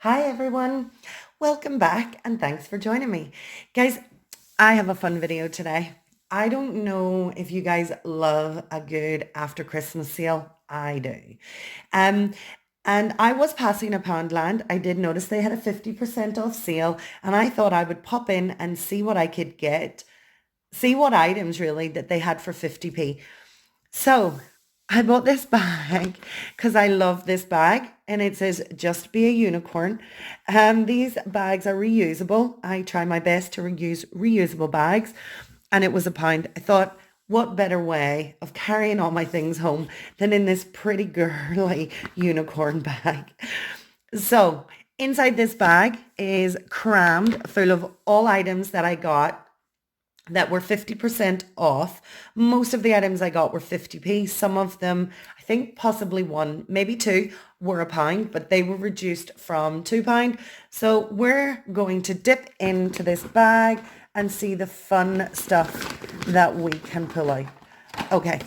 Hi everyone, welcome back and thanks for joining me. Guys, I have a fun video today. I don't know if you guys love a good after Christmas sale. I do. Um, and I was passing a Poundland. I did notice they had a 50% off sale and I thought I would pop in and see what I could get, see what items really that they had for 50p. So I bought this bag because I love this bag and it says just be a unicorn. These bags are reusable. I try my best to reuse reusable bags and it was £1. I thought, what better way of carrying all my things home than in this pretty girly unicorn bag? So inside this bag is crammed full of all items that I got that were 50% off. Most of the items I got were 50p. Some of them, I think possibly one, maybe two, were £1, but they were reduced from £2. So we're going to dip into this bag and see the fun stuff that we can pull out. Okay,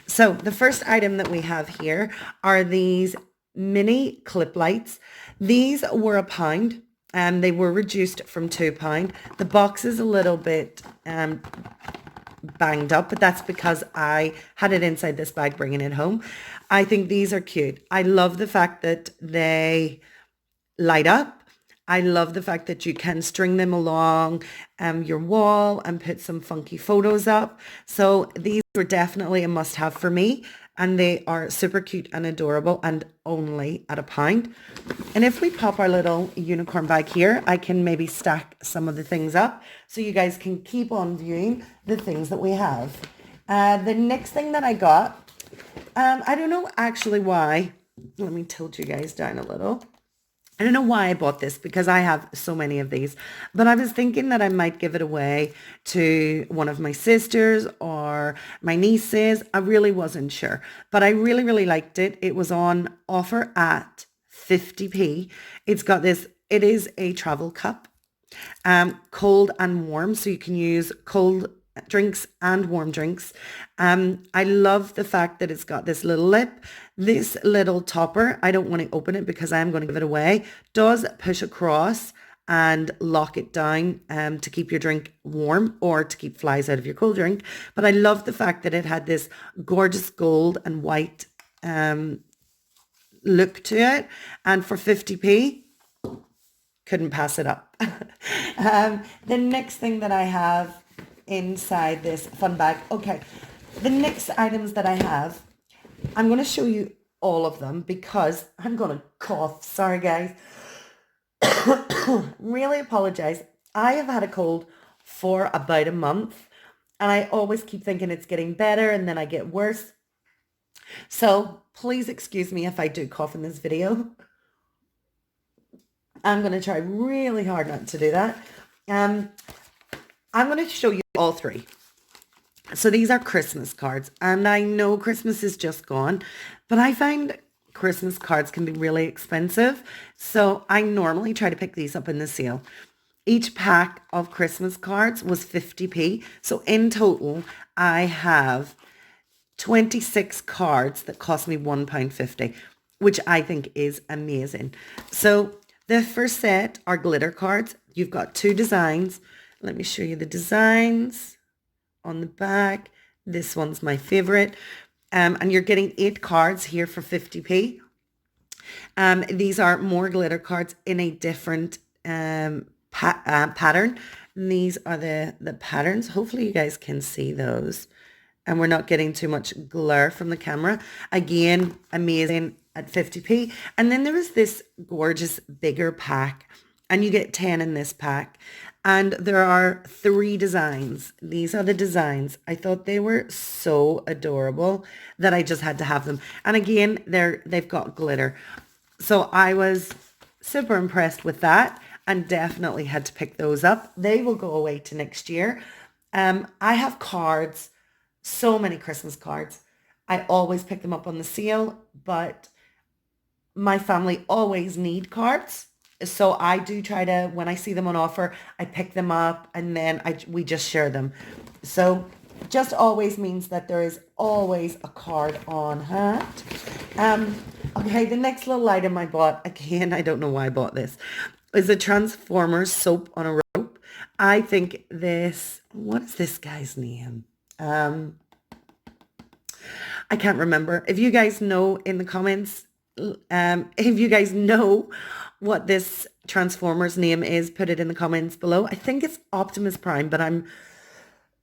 so the first item that we have here are these mini clip lights. These were £1 and they were reduced from £2. The box is a little bit banged up, but that's because I had it inside this bag bringing it home. I think these are cute. I love the fact that they light up. I love the fact that you can string them along your wall and put some funky photos up. So these were definitely a must-have for me. And they are super cute and adorable and only at £1. And if we pop our little unicorn bag here, I can maybe stack some of the things up so you guys can keep on viewing the things that we have. The next thing that I got, I don't know actually why. Let me tilt you guys down a little. I don't know why I bought this because I have so many of these, but I was thinking that I might give it away to one of my sisters or my nieces. I really wasn't sure, but I really, really liked it. It was on offer at 50p. It's got this, it is a travel cup, cold and warm. So you can use cold drinks and warm drinks. I love the fact that it's got this little lip. This little topper, I don't want to open it because I'm going to give it away, does push across and lock it down to keep your drink warm or to keep flies out of your cold drink. But I love the fact that it had this gorgeous gold and white look to it. And for 50p, couldn't pass it up. The next thing that I have inside this fun bag. Okay, the next items that I have, I'm going to show you all of them because I'm going to cough. Sorry, guys. Really apologize. I have had a cold for about a month and I always keep thinking it's getting better and then I get worse. So please excuse me if I do cough in this video. I'm going to try really hard not to do that. I'm going to show you all three. So these are Christmas cards and I know Christmas is just gone, but I find Christmas cards can be really expensive. So I normally try to pick these up in the sale. Each pack of Christmas cards was 50p. So in total, I have 26 cards that cost me £1.50, which I think is amazing. So the first set are glitter cards. You've got two designs. Let me show you the designs on the back. This one's my favorite. And you're getting 8 cards here for 50p. These are more glitter cards in a different pattern. And these are the patterns. Hopefully you guys can see those. And we're not getting too much glare from the camera. Again, amazing at 50p. And then there is this gorgeous bigger pack. And you get 10 in this pack. And there are 3 designs. These are the designs. I thought they were so adorable that I just had to have them. And again, they've got glitter. So I was super impressed with that and definitely had to pick those up. They will go away to next year. I have cards, so many Christmas cards. I always pick them up on the sale, but my family always need cards. So I do try to, when I see them on offer, I pick them up and then we just share them. So just always means that there is always a card on hand. Okay, the next little item I bought, again, I don't know why I bought this, is a Transformers soap on a rope. I think this, what is this guy's name? I can't remember. If you guys know in the comments, if you guys know what this Transformers name is, put it in the comments below. I think it's Optimus Prime, but I'm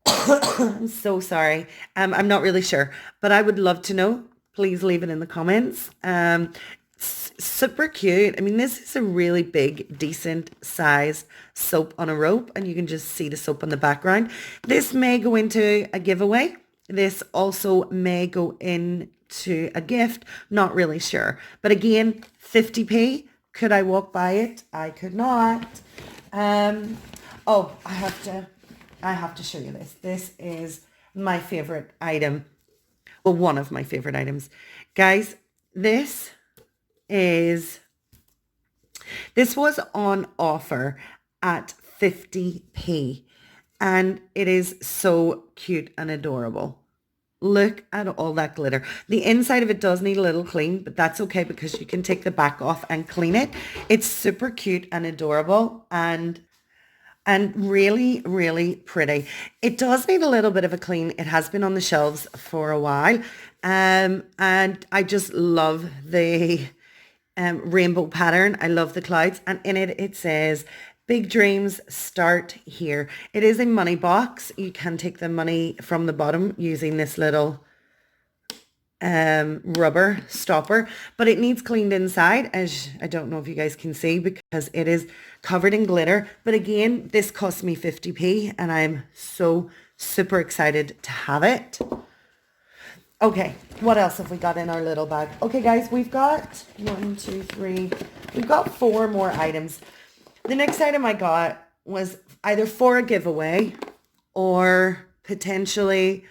I'm so sorry. I'm not really sure, but I would love to know. Please leave it in the comments. Super cute. I mean, this is a really big, decent size soap on a rope, and you can just see the soap on the background. This may go into a giveaway. This also may go into a gift. Not really sure. But again, 50p. Could I walk by it? I could not. Oh, I have to show you this. This is my favorite item. Well, one of my favorite items. Guys, this was on offer at 50p, and it is so cute and adorable. Look at all that glitter. The inside of it does need a little clean, but that's okay because you can take the back off and clean it. It's super cute and adorable and really, really pretty. It does need a little bit of a clean. It has been on the shelves for a while. And I just love the rainbow pattern. I love the clouds. And in it, it says, big dreams start here. It is a money box. You can take the money from the bottom using this little rubber stopper, but it needs cleaned inside, as I don't know if you guys can see because it is covered in glitter. But again, this cost me 50p and I'm so super excited to have it. Okay, what else have we got in our little bag? Okay guys, we've got we've got 4 more items. The next item I got was either for a giveaway or potentially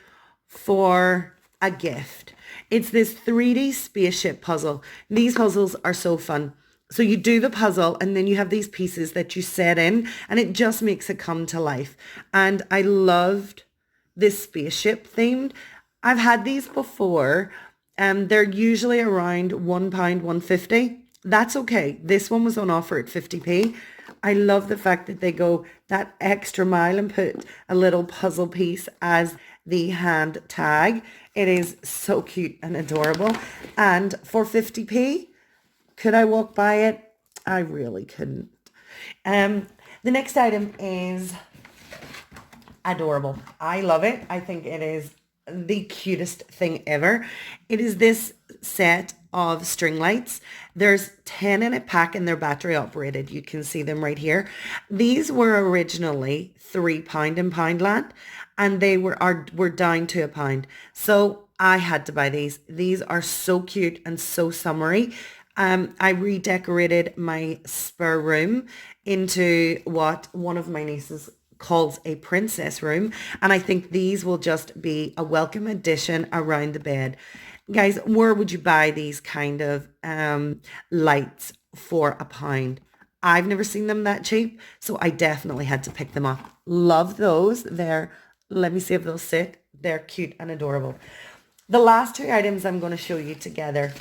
for a gift. It's this 3D spaceship puzzle. These puzzles are so fun. So you do the puzzle and then you have these pieces that you set in and it just makes it come to life. And I loved this spaceship themed. I've had these before. They're usually around £1, £1.50. That's okay. This one was on offer at 50p. I love the fact that they go that extra mile and put a little puzzle piece as the hand tag. It is so cute and adorable. And for 50p, could I walk by it? I really couldn't. The next item is adorable. I love it. I think it is the cutest thing ever. It is this set of string lights. There's 10 in a pack and they're battery operated. You can see them right here. These were originally £3 in Poundland and they were down to £1. So I had to buy these. These are so cute and so summery. I redecorated my spare room into what one of my nieces calls a princess room. And I think these will just be a welcome addition around the bed. Guys, where would you buy these kind of lights for £1? I've never seen them that cheap, so I definitely had to pick them up. Love those. Let me see if they'll sit. They're cute and adorable. The last 2 items I'm going to show you together,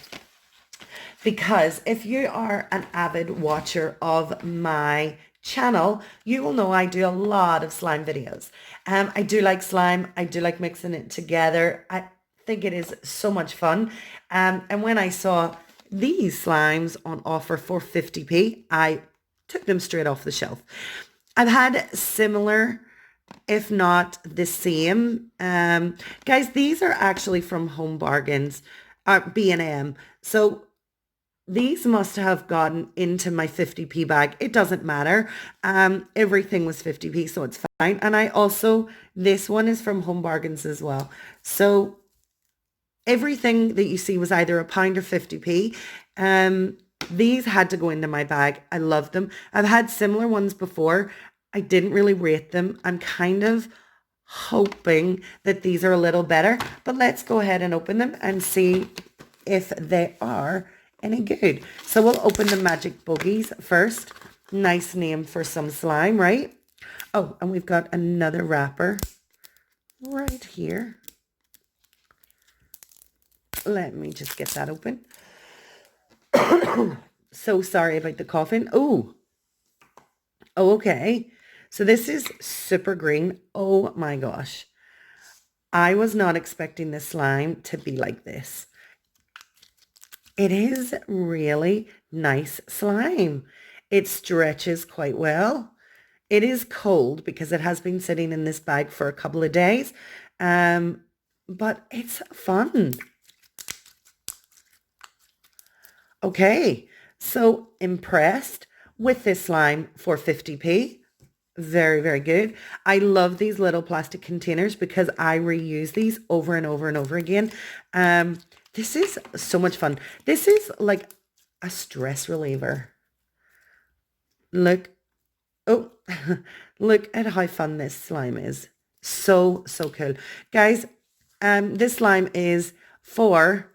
because if you are an avid watcher of my channel, you will know I do a lot of slime videos. I do like slime. I do like mixing it together. I think it is so much fun. And when I saw these slimes on offer for 50p, I took them straight off the shelf. I've had similar, if not the same. Guys, these are actually from Home Bargains, B&M. So these must have gotten into my 50p bag. It doesn't matter. Everything was 50p, so it's fine. And this one is from Home Bargains as well. So everything that you see was either £1 or 50p. These had to go into my bag. I love them. I've had similar ones before. I didn't really rate them. I'm kind of hoping that these are a little better, but let's go ahead and open them and see if they are any good. So we'll open the Magic Boogies first. Nice name for some slime, right? Oh, and we've got another wrapper right here. Let me just get that open. So sorry about the coughing. Oh, okay. So this is super green. Oh my gosh. I was not expecting this slime to be like this. It is really nice slime. It stretches quite well. It is cold because it has been sitting in this bag for a couple of days. But it's fun. Okay, so impressed with this slime for 50p. Very, very good. I love these little plastic containers because I reuse these over and over and over again. This is so much fun. This is like a stress reliever. Look, oh, look at how fun this slime is. So, so cool. Guys, this slime is for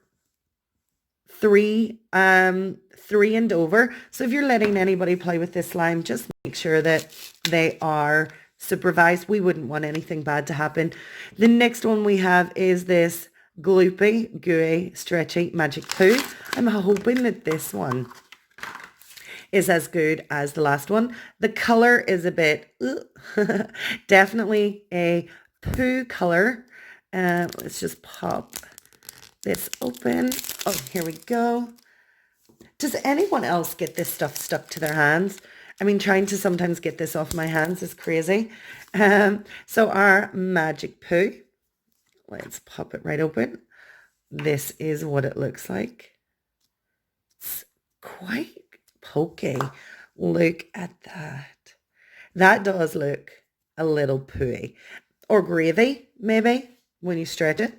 three and over. So if you're letting anybody play with this slime, just make sure that they are supervised. We wouldn't want anything bad to happen. The next one we have is this gloopy, gooey, stretchy magic poo. I'm hoping that this one is as good as the last one. The color is a bit, definitely a poo color. Let's just pop this open. Oh, here we go. Does anyone else get this stuff stuck to their hands? I mean, trying to sometimes get this off my hands is crazy. So our magic poo, let's pop it right open. This is what it looks like. It's quite pokey. Look at that. That does look a little pooey. Or gravy, maybe, when you stretch it.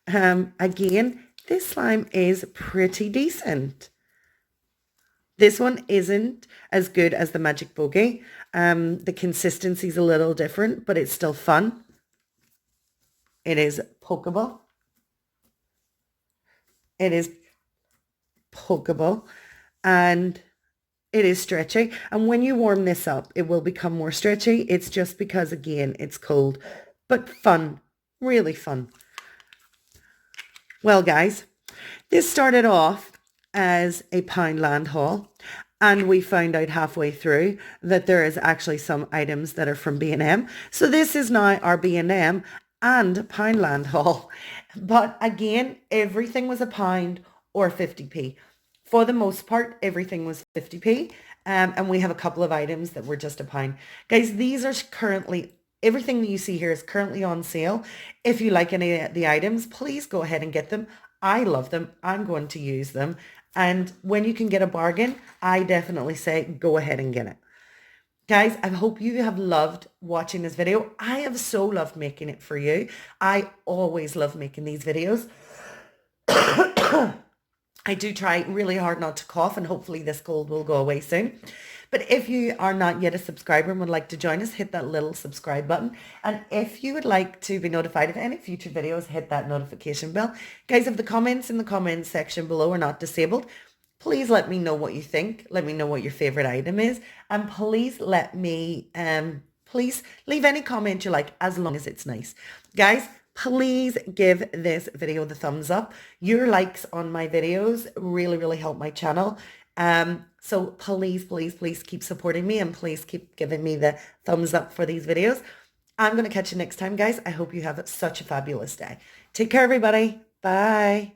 Again, this slime is pretty decent. This one isn't as good as the Magic Bogey. The consistency is a little different, but it's still fun. It is pokeable. It is pokeable. And it is stretchy. And when you warm this up, it will become more stretchy. It's just because, again, it's cold. But fun. Really fun. Well, guys, this started off as a Poundland haul, and we found out halfway through that there is actually some items that are from B&M. So this is now our B&M and Poundland haul. But again, everything was a pound or 50p. For the most part, everything was 50p. And we have a couple of items that were just a pound. Guys, these are currently, everything that you see here is currently on sale. If you like any of the items, please go ahead and get them. I love them. I'm going to use them. And when you can get a bargain, I definitely say go ahead and get it. Guys, I hope you have loved watching this video. I have so loved making it for you. I always love making these videos. I do try really hard not to cough, and hopefully this cold will go away soon. But if you are not yet a subscriber and would like to join us, hit that little subscribe button. And if you would like to be notified of any future videos, hit that notification bell. Guys, if the comments in the comments section below are not disabled, please let me know what you think. Let me know what your favorite item is. And please let me, please leave any comment you like, as long as it's nice. Guys, please give this video the thumbs up. Your likes on my videos really, really help my channel. So please, please, please keep supporting me, and please keep giving me the thumbs up for these videos. I'm going to catch you next time, guys. I hope you have such a fabulous day. Take care, everybody. Bye.